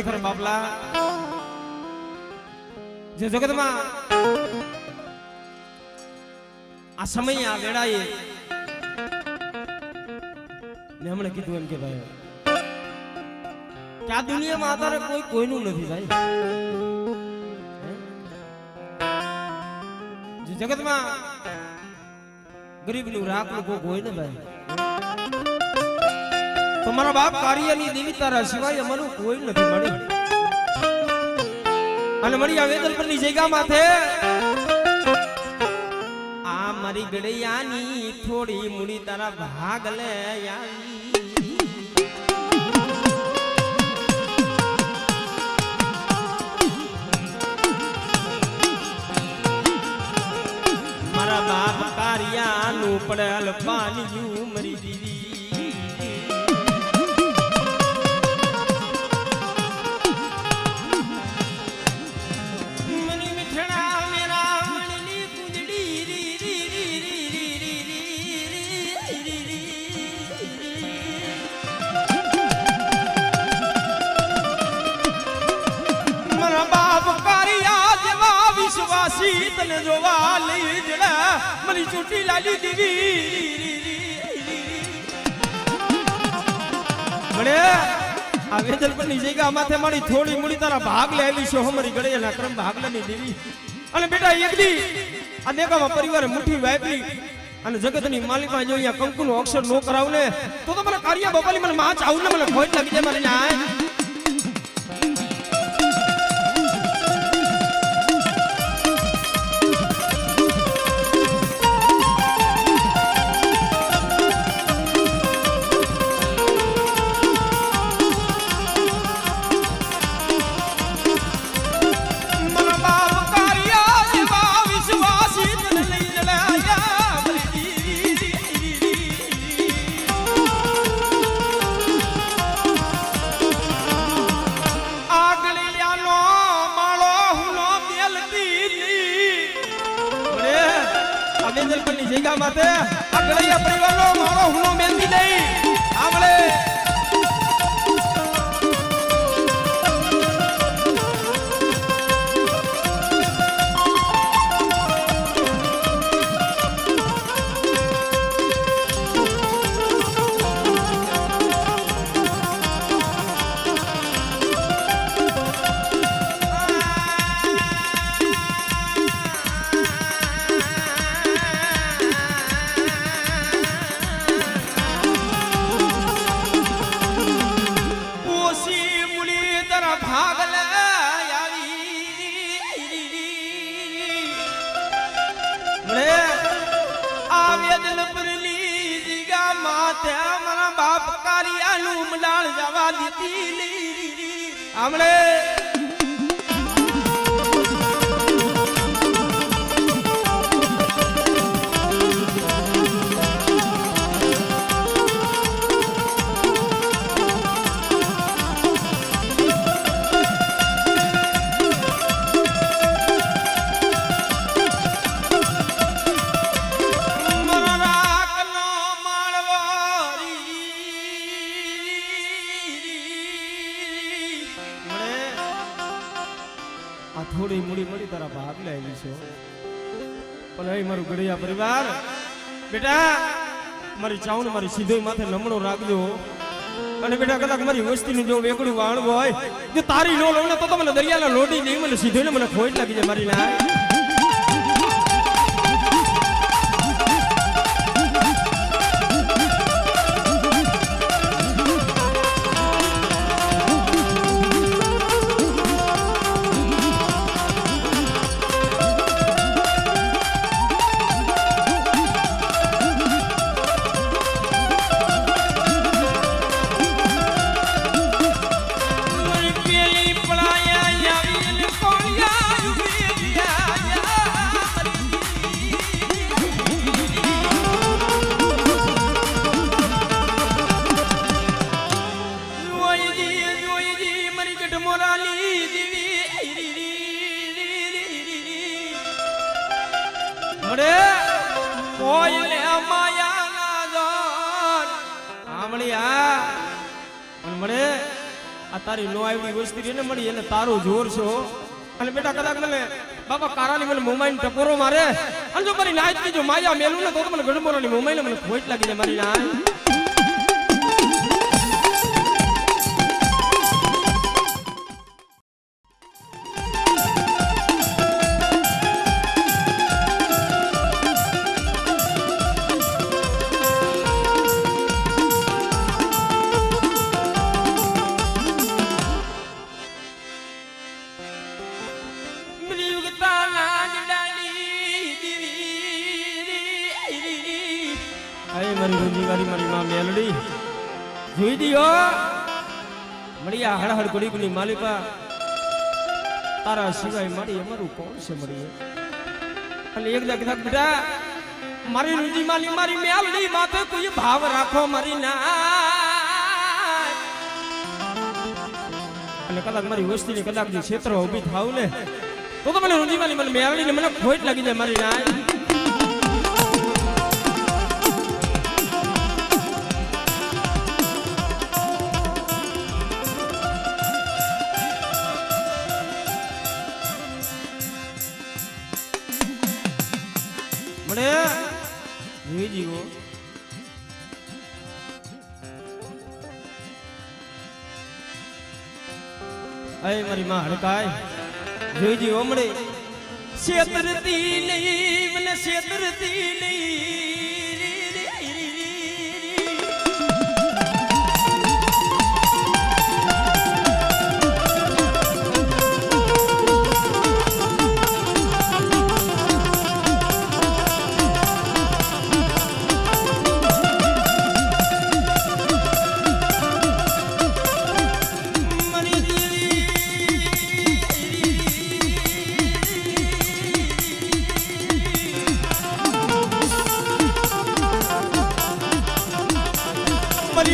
ખરેખર બાપલા જે જગતમાં આ સમય આ વેળાએ મેં હમણાં કીધું એમ કે ભાઈ કે આ દુનિયામાં અત્યારે કોઈ કોઈનું નથી ભાઈ. જે જગતમાં ગરીબનું રાખલું કોઈ હોય ને ભાઈ, તમારા બાપ કાર્યની દેવી તારા સિવાય અમારું કોઈ નથી મળી. અને મળી આ વેદલ પરની જગ્યા માથે આ મારી ગળૈયાની થોડી મૂડી તારા ભાગ લે આવી. મારા બાપ કાર્યાનું પડેલ પાનિયું મરી દીધી. તને જોવા લઈ જડા મરી ચૂંટી લાલી દેવી મળે આ વેદલ પરની જગ્યા માથે મારી થોડી મૂડી તારા ભાગ લે આવી છે હમરી ગળે ના ક્રમ ભાગ લેની દેવી. અને બેટા એકદી આ દેખામાં પરિવારે મુઠ્ઠી વાપરી અને જગતની માલિકા જો અહીંયા કંકુનો અક્ષર નો કરાવ ને તો મને કાર્ય બપાલી મને માં ચાવું ને મને ખોટ લાગી જાય મારે ના. જગ્યા માથે આ ગળૈયા પરિવારનો મારો હુનો મેંદી નહીં આમળે મારા બાપ કાર્યાનું મડાળ જવા દીધી આમળે થોડી મૂડી મળી તારા ભાગ લે આવી છે પણ અહીં મારું ગળિયા પરિવાર બેટા મારી ચાવણ મારી સીધો માથે નમણો રાખજો. અને બેટા કદાચ મારી વસ્તીનું જો વેકડું વાણ હોય જો તારી નો લઉં ને તો મને દરિયાના લોટી નહીં મને સીધો ને મને ખોટ લાગી જાય મારી ના. આ તારી નો આવડી વસ્તી એને મળી એને તારું જોર છે હો. અને બેટા કદાચ મને બાબા કારાની મને મોમાઈન ટપોરો મારે અને જો મારી નાઈટ જો માયા મેલું ને તો મને ગણબોરાની મોમાઈને મને ખોટ લાગી જાય મારી નાય. મારી રોજીવારી મારી માં મેલડી જોઈ દીઓ મળ્યા હળહળ ગુડીગુની માલિકા તારા સિવાય મારી અમારું કોણ છે મળી. અને એક દા કીધા બેટા મારી રોજી માલી મારી મેલડી માથે કોઈ ભાવ રાખો મારી ના. અને કદાચ મારી વસ્તીની કદાચ જે ક્ષેત્ર ઊભી થાવ ને તો મને રોજી માલી મને મેલડી ને મને ખોટ લાગી જાય મારી ના. જીવો અય મારી માં હડકાય જોઈ જીવો મળે છેતરતી નહીં મને છેતરતી નહીં.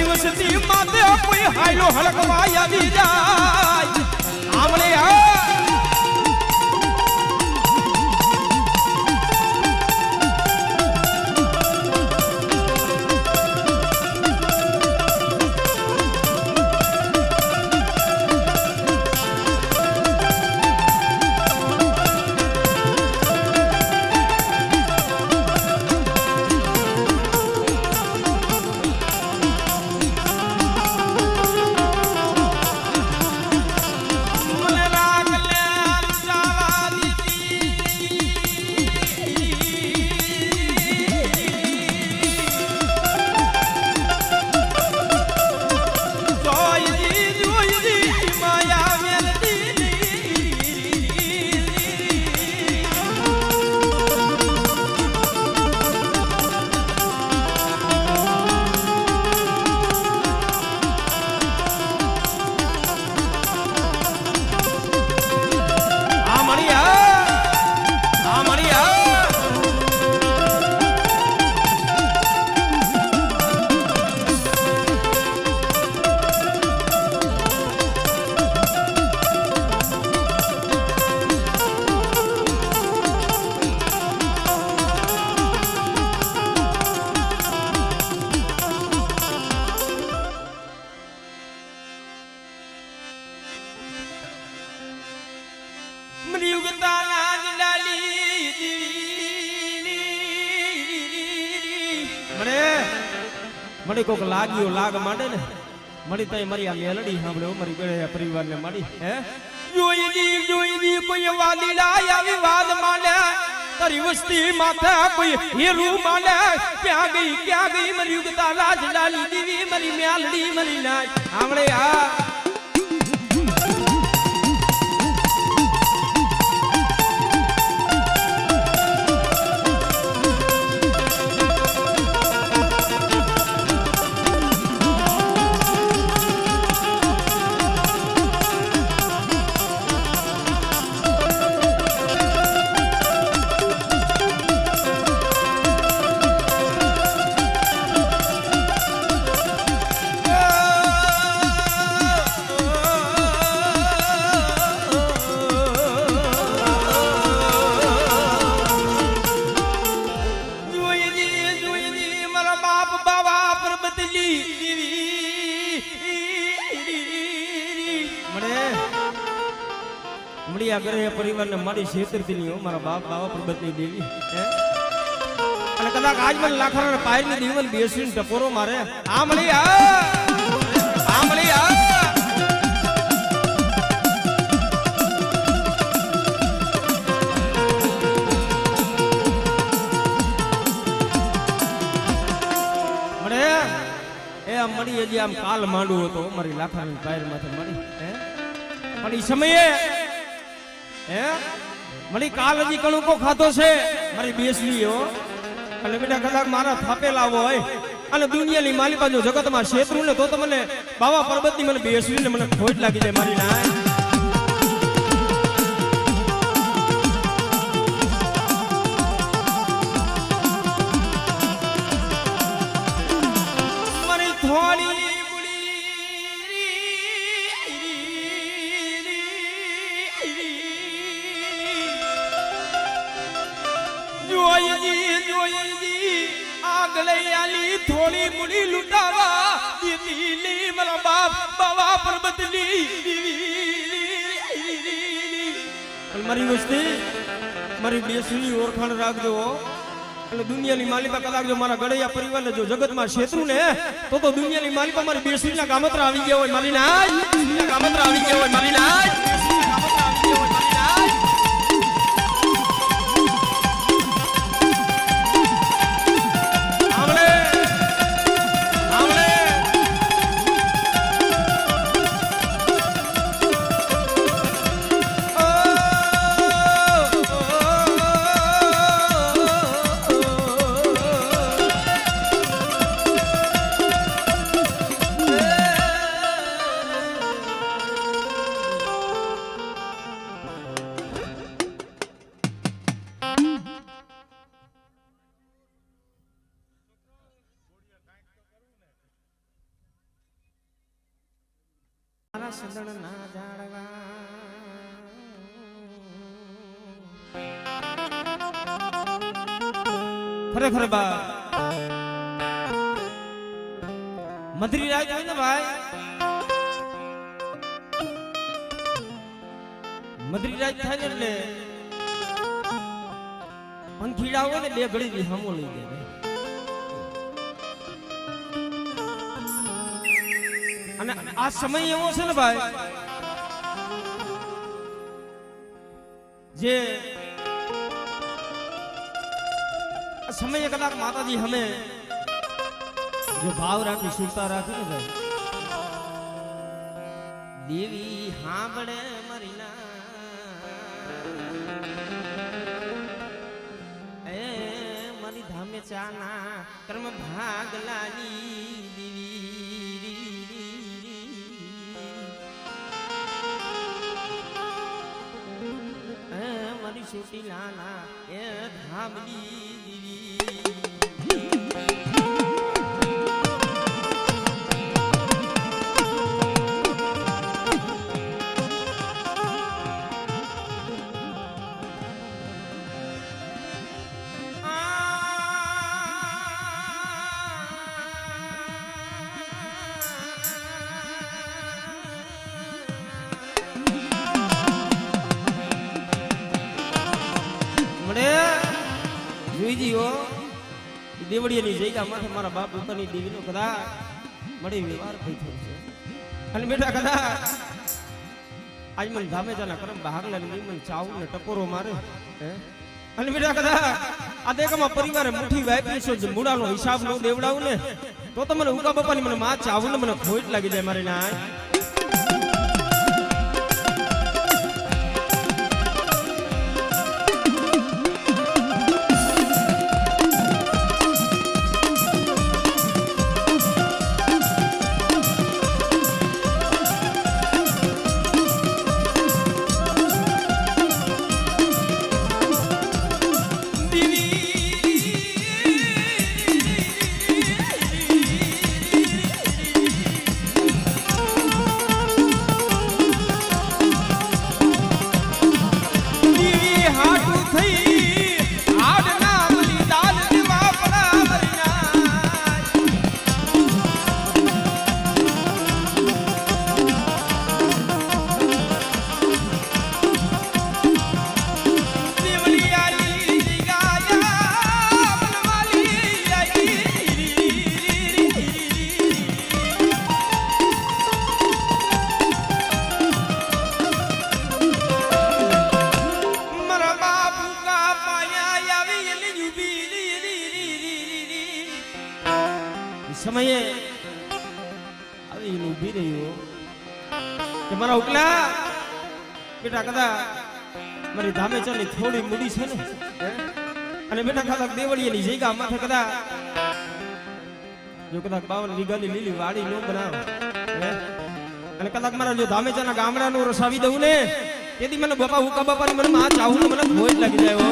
વસતી માથે કોઈ હાયલો હળકવા આવી જાય આમલે મને કોક લાગ્યો લાગ માંડે ને મળી તઈ મારી આ મેલડી સાંભળ્યો મારી બેડે પરિવારને મળી હે જોઈ દી કોઈ વાલીડા આવી વાદ માંડે તારી વસ્તી માથે કોઈ હીરું માંડે ક્યાં ગઈ મારી યુગતા લાજ લાલી દીવી મારી મેલડી મારી ના આમળે આ મળ્યા કરે એ પરિવારને મારી છેતરતી નહીં હો મારા બાપ બાવા પરબતની દેવી હે અને કદાચ આજ મને લાખરાના પાયરની દીવન બેસીને ટપોરો મારે આ મળી આ મળી આ મળી હજી આમ કાલ માંડવું હતો મારી લાખાની પાયર માંથી મળી હે પણ ઈ સમયે હે મળી કાલ હજી કણુકો ખાધો છે મારી બેસલી હો અને બેટા કદાચ મારા થાપેલા હોય અને દુનિયાની માલિકા જો જગતમાં શેત્રુ ને તો મને બાવા પર્વતની મને બેસલી ને મને ખોટ લાગી જાય મારી ના થોડી મુડી લૂટાવા દીલી મારા બાપ બાવા પર્વતની મારી વસ્તી મારી બેસની ઓળખાણ રાખજો એટલે દુનિયાની માલિકા કદાચ જો મારા ગળૈયા પરિવારને જો જગતમાં શેત્રુ ને તો દુનિયાની માલિકા મારી બેસણીના ગામત્રા આવી ગયા હોય મારી ના ગામત્રા આવી ગયા હોય મારી ના સંદણ ના જાણવા ખરેખર બા મધરી રાજ હોય ને ભાઈ મધરી રાજ થાય ને એટલે પંખીડા હોય ને બે ઘડી હમો લઈ જાય અને આ સમય એવો છે ને ભાઈ જે સમયે કદાચ માતાજી હમે જો ભાવ રાખી સુરતા રાખી ને ભાઈ દેવી હાંભળે મારી ના એ મારી ધામે ચાના કર્મ ભાગ લાલી છોટી લાલા એ ધામની દેવડીયાની જગ્યા માથે મારા બાપ ઉપરની દેવીનો કદાચ મળી વ્યવહાર થઈ થયો છે અને બેટા કદાચ આજ મને ધામેચાના કરમ ભાગલા ને મને ચાવું ને ટકોરો મારે અને બેટા કદાચ આ દેખામાં પરિવારે મુઠ્ઠી વાપરી છે જે મૂળાનો હિસાબ ન દેવડાવું ને તો મને ઉકા બાપાની મને માં ચાવું ને મને ખોટ લાગી જાય મારી ના સમયે આવી એને ઊભી રહ્યો કે મારા ઉકલા બેટા કદા મારી ધામેચાની થોડી મૂડી છે ને અને બેટા કદાચ દેવળીની જગ્યા માથે કદા જો કદાચ 52 વીઘાની લીલી વાડી નો બનાવે અને કદાચ મારા જો ધામેચાના ગામડાનું રસાવી દઉં ને તેથી મને બાપા હુકા બાપાની મને માં ચાહું મને ભોજ લાગી જાય હો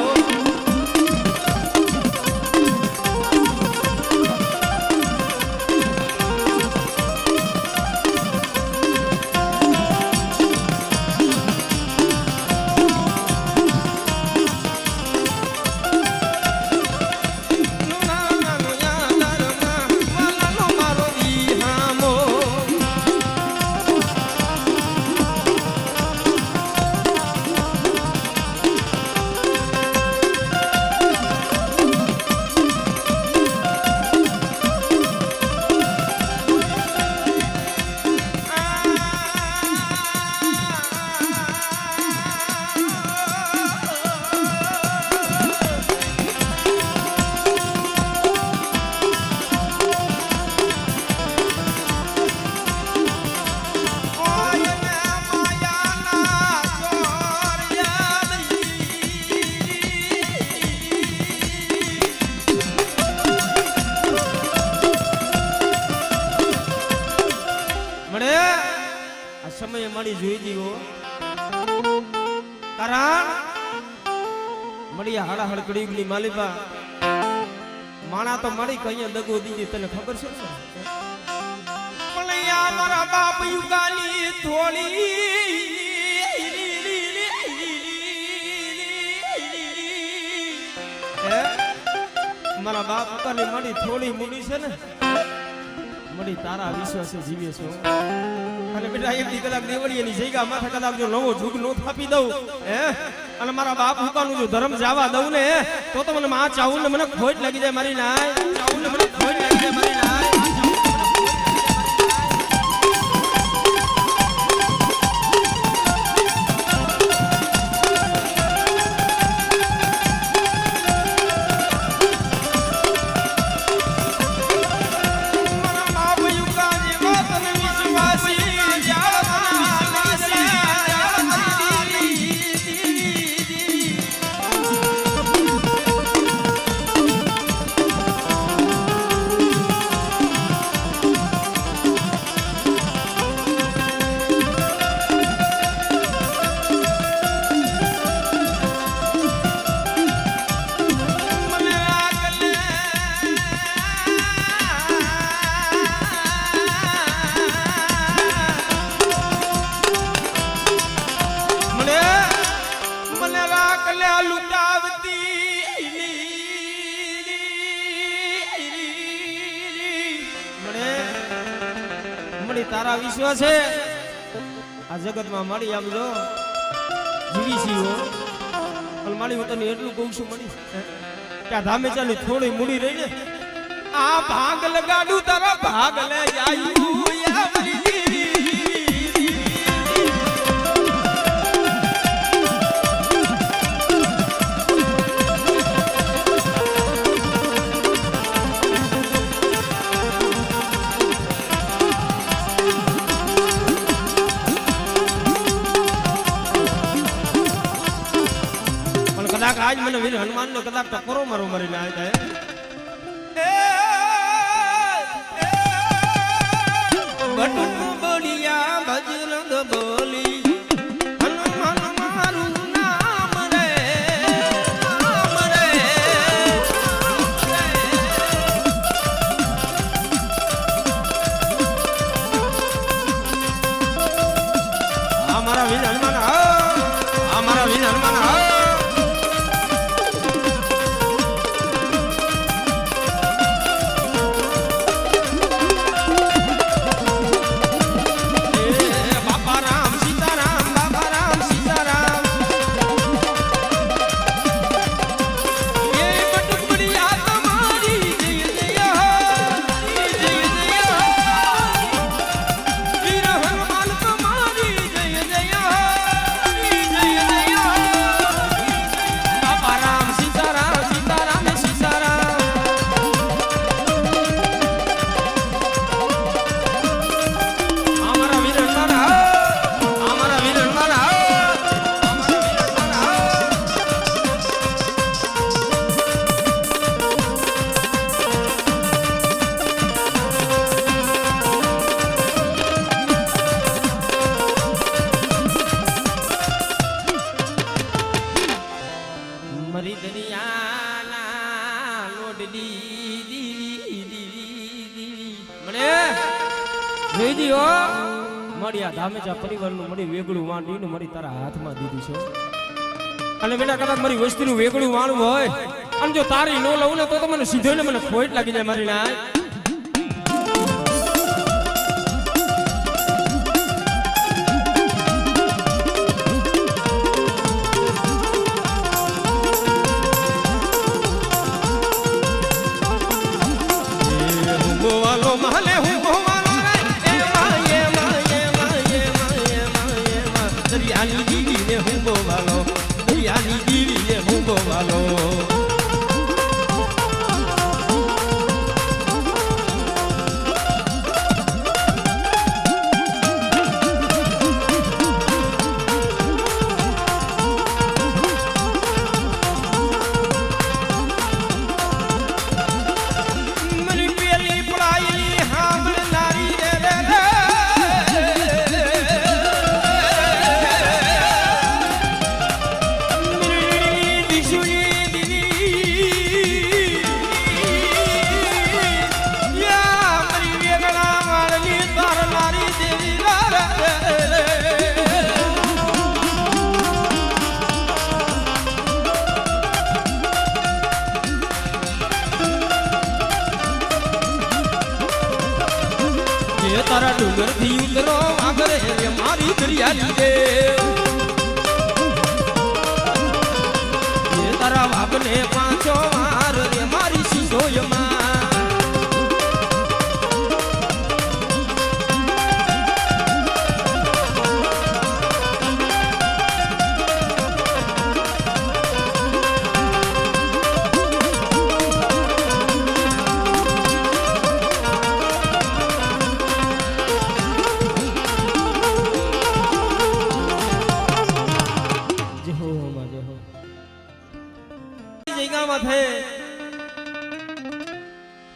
સમય મળી જોઈ દીવો કારણ મળી હાડા હડકડીની માલિપા માણા તો મળી કઈ દગો દીધી તને ખબર છે મલૈયા મારા બાપ યુગાની થોડી મારા બાપ પોતાની મળી થોડી મૂડી છે ને મળી તારા વિશ્વાસે જીવે છો અને બેટા એક દી કદાચ દેવળીની જગ્યા માથે કદાચ જો નવો જુગ નો થાપી દઉં અને મારા બાપ હુકાનું જો ધર્મ જાવા દઉં ને તો મને માં ચાહું ને મને ખોટ લાગી જાય મારી નાય ચાહું ને મને ખોટ લાગી જાય મારી નાય તારા વિશ્વાસ છે આ જગતમાં મળી આમ જો જીવી છીએ પણ મારી હું તને એટલું કહું છું મળી કે આ ધામેચાની થોડી મૂડી રહી ને આ ભાગ લગાડું તારા ભાગ લે જાયું આજ મને વીર હનુમાન નો કદાચ ટકોરો મારો મરી ના જાય બટુક બોલિયા બજરંગ બોલી હનુમાન મારું નામ રે અમારા વીર હનુમાન અમારા વીર હનુમાન જોઈજી હો મારી આ ધામેચા પરિવારનું મારી વેગળું વાંડીને મારી તારા હાથમાં દીધી છે અને બેટા કદાચ મારી વસ્તીનું વેગળું વાણું હોય અને જો તારી નો લઉં ને તો મને સીધો ને મને ખોટ લાગી જાય મારી ના દરિયાની દીવીને હું બોવાલો દરિયાની દીવીને હું બોવાલો તારા ડુંગર થી ઉતરો આગળ રે મારી દરિયાની દેવ એ તારા વાગને પાંચો વાર રે મારી સિસોયમાં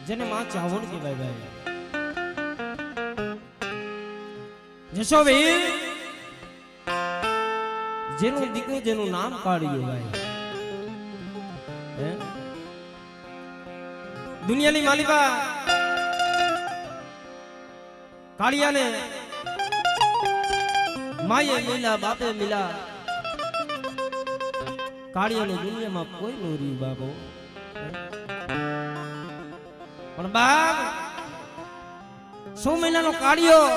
જેને માં ચાવણ કહેવાય ભાઈ જશોવીર જેનું દીકરો જેનું નામ કાઢ્યું ભાઈ દુનિયાની માલિકા કાળિયાને માયે મિલા બાપે મિલા કાળિયાની દુનિયામાં કોઈ નો રહ્યું બાબો પણ બાપ 100 મહિનાનો કાળિયો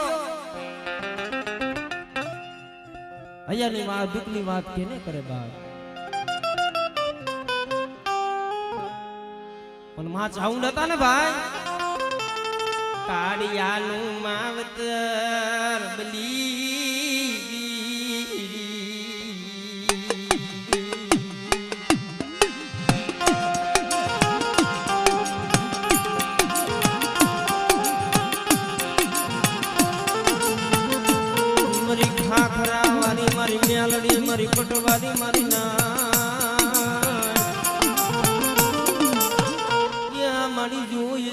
અહીંયાની વાત દુઃખની વાત કેને કરે બાપ પણ માં ચાઉંડ હતા ને ભાઈ કાળિયાનું માવતર બલી મારી મ્યાલડી મારી પટવાદી મારી ના મારી જોઈ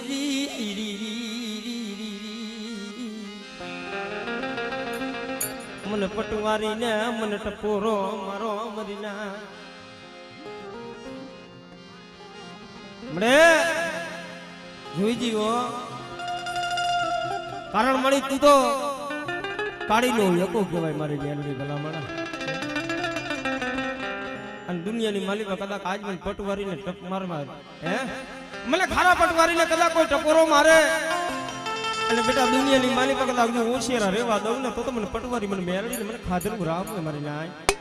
મને પટવારી ને મને ટપોરો મારો મારી ના મળે જોઈ જીવો કારણ મળી તું તો કાઢી લો યકો કહેવાય મારી બેનની ભલામણા અને દુનિયાની માલિકા કદાચ આજ મને પટવારીને ટપ માર હે મને ખારા પટવારીને કદાચ કોઈ ટપોરો મારે અને બેટા દુનિયાની માલિકા કદાચ હું હોશિયાર રહેવા દઉં ને તો મને પટવારી મને મેરડીને મને ખાધરું રામ મારી નાય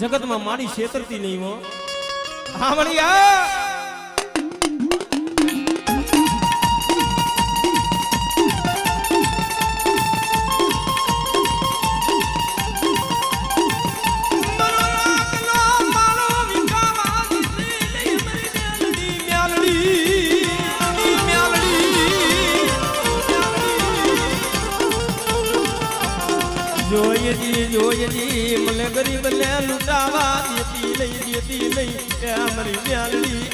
જગતમાં મારી છેતરતી નહીં હો. હા મણિયા જોયજી મને ગરીબ ને લૂંટાવા દેતી લઈ એ અમારી મ્યાલડી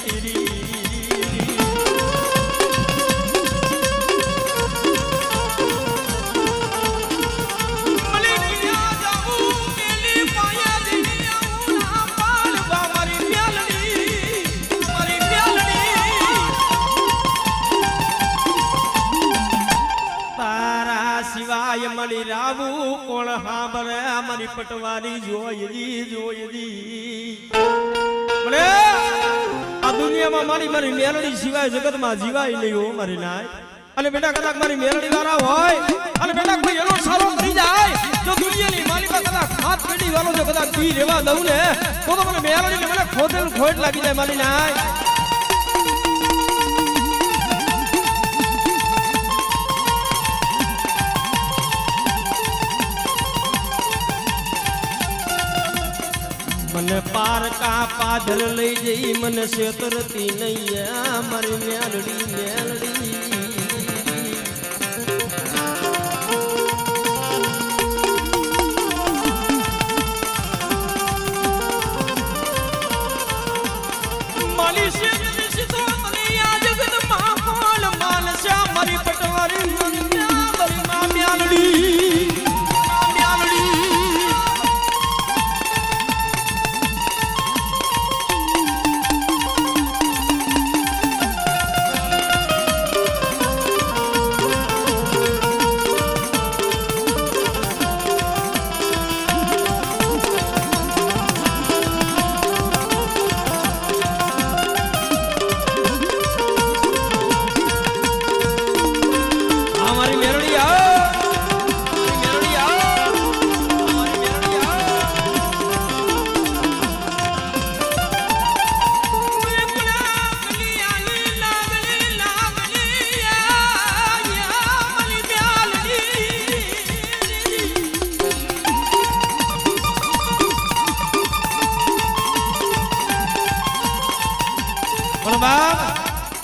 મળી રાવું કોણ હાંભળે અમારી પટવારી જોયજી મને આ દુનિયામાં મારી મેલડી સિવાય જગતમાં જીવાય નહીં હો મારી નાય. અને બેટા કદાચ મારી મેલડી વાળા હોય અને બેટા કોઈ એનો સારો કરી જાય જો દુનિયાની માલિકા કદાચ હાથ પેઢી વાળો જો કદાચ પી રેવા દઉં ને તો મને મેલડીને મને ખોટેલ ખોટ લાગી જાય મારી નાય. મને પારકા પાદર લઈ જઈ મને છેતરતી નહીં મારી મેલડી મારી પટવારી મેલડી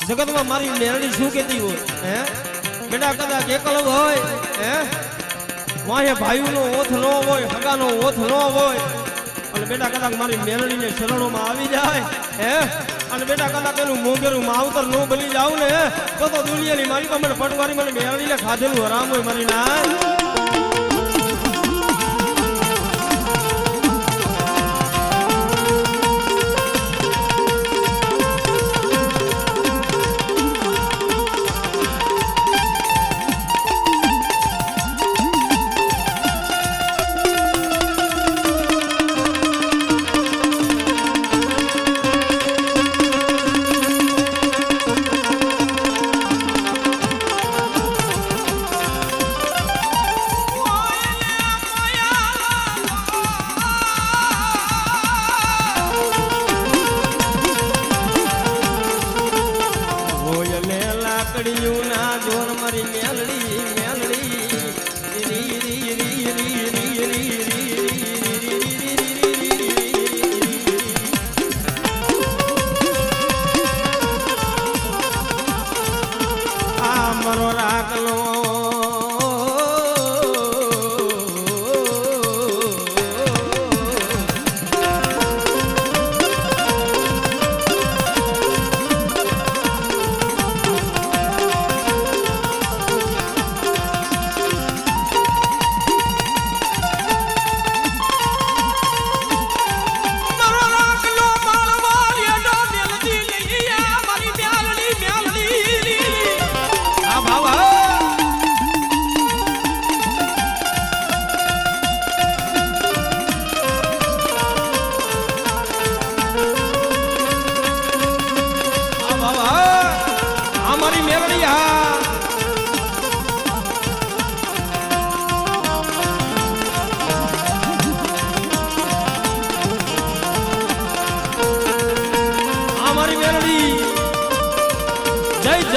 જગતમાં મારી મેરડી શું કહેતી હોય હે બેટા કદાચ એકલો હોય હે વાહે ભાઈઓનો ઓથ ન હોય હગાનો ઓથ ન હોય અને બેટા કદાચ મારી મેરડીને શરણોમાં આવી જાય હે અને બેટા કદાચ એનું મોંઘેરું માવતર ન બની જાવ ને તો દુનિયાની મારી પાસે પટવારી મને મેરડીને ખાધેલું હરામ હોય મારી ના.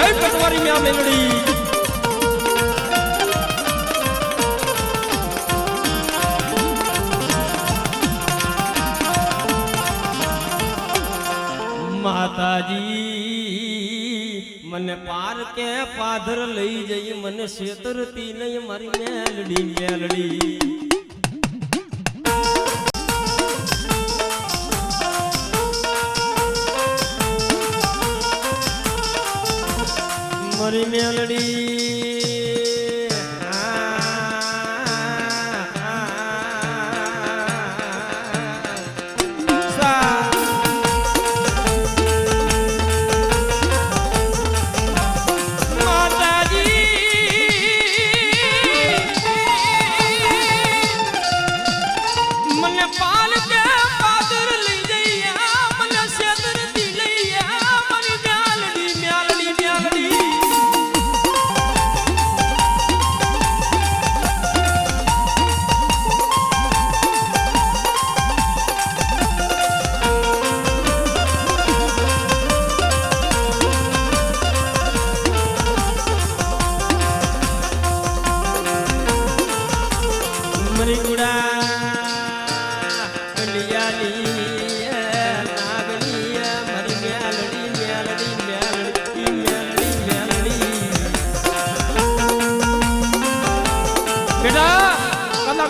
જય પટવારી મ્યા મેલડી માતાજી મને પાર કે પાદર લઈ જઈ મને છેતરતી નહીં મારી મેલડી મેલડી મારી મેલડી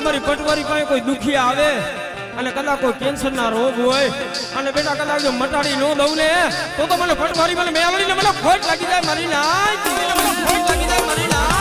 મારી પટવારી પાસે કોઈ દુખી આવે અને કદાચ કોઈ કેન્સર ના રોગ હોય અને બેટા કદાચ જો મટાડી નો દઉં ને તો મને પટવારી મને મેળવીને મને ખોટ લાગી જાય મારી નાય મને ખોટ લાગી જાય મારી નાય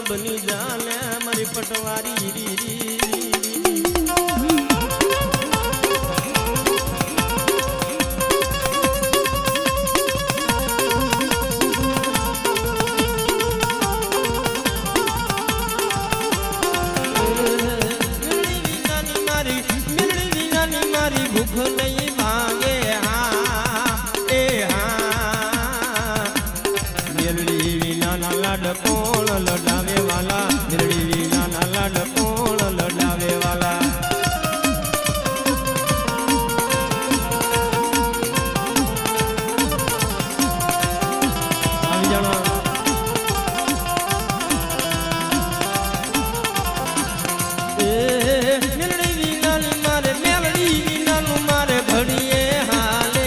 બની જાને મારી પટવારી મારી ભૂખ નહીં ભાંગે મેલડી વિના લાડ કોણ લડાવે વાલા મેલડી વિના લાડ કોણ લડાવે વાલા આવી જાણો મેલડી વિનાની મારે મેલડી વિનાનું મારે ભણીએ હાલે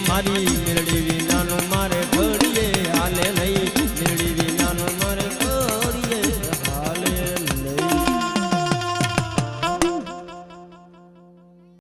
મારી મેલડી વિનાનું મારે ભણીએ હાલે